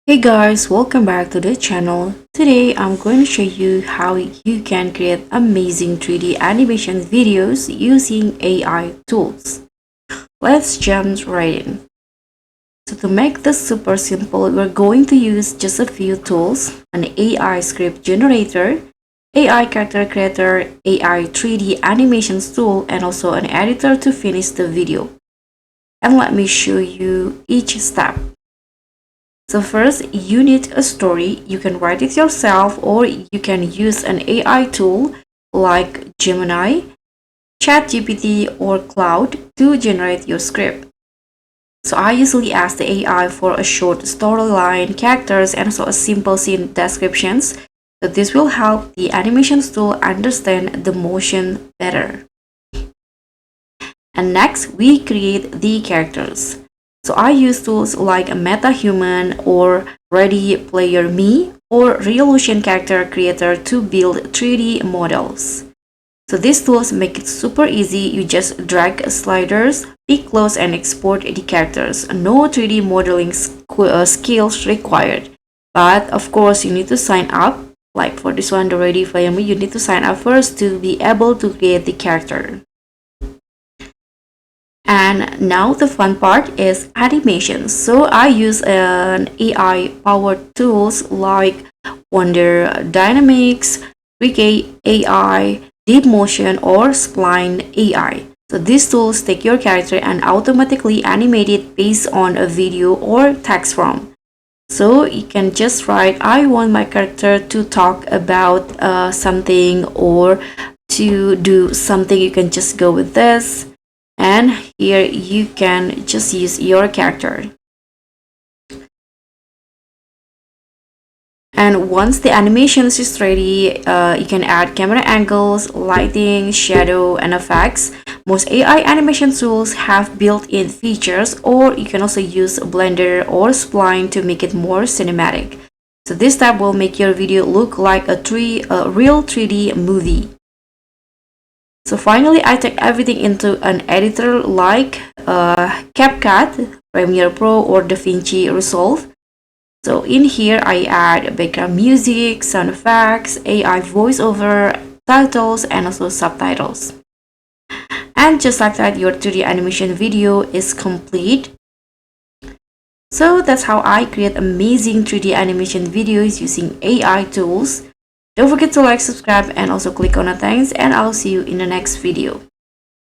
Hey guys, welcome back to the channel. Today I'm going to show you how you can create amazing 3D animation videos using AI tools. Let's jump right in. So to make this super simple, we're going to use just a few tools: an AI script generator, AI character creator, AI 3D animations tool, and also an editor to finish the video. And let me show you each step. So first, you need a story. You can write it yourself or you can use an AI tool like Gemini, ChatGPT, or Cloud to generate your script. So I usually ask the AI for a short storyline, characters, and also a simple scene descriptions. So this will help the animations tool understand the motion better. And next, we create the characters. So I use tools like MetaHuman or Ready Player Me or Reallusion Character Creator to build 3D models. So these tools make it super easy. You just drag sliders, pick close, and export the characters. No 3D modeling skills required. But of course, you need to sign up. Like for this one, the Ready Player Me, you need to sign up first to be able to create the character. And now the fun part is animation. So I use an AI powered tools like Wonder Dynamics, Ricky AI, Deep Motion, or Spline AI. So these tools take your character and automatically animate it based on a video or text prompt. So you can just write, I want my character to talk about something or to do something. You can just go with this. And here you can just use your character. And once the animation is ready, you can add camera angles, lighting, shadow, and effects. Most AI animation tools have built-in features, or you can also use Blender or Spline to make it more cinematic. So this step will make your video look like a real 3D movie. So finally, I take everything into an editor like CapCut, Premiere Pro, or DaVinci Resolve. So in here, I add background music, sound effects, AI voiceover, titles, and also subtitles. And just like that, your 3D animation video is complete. So that's how I create amazing 3D animation videos using AI tools. Don't forget to like, subscribe, and also click on the thanks, and I'll see you in the next video.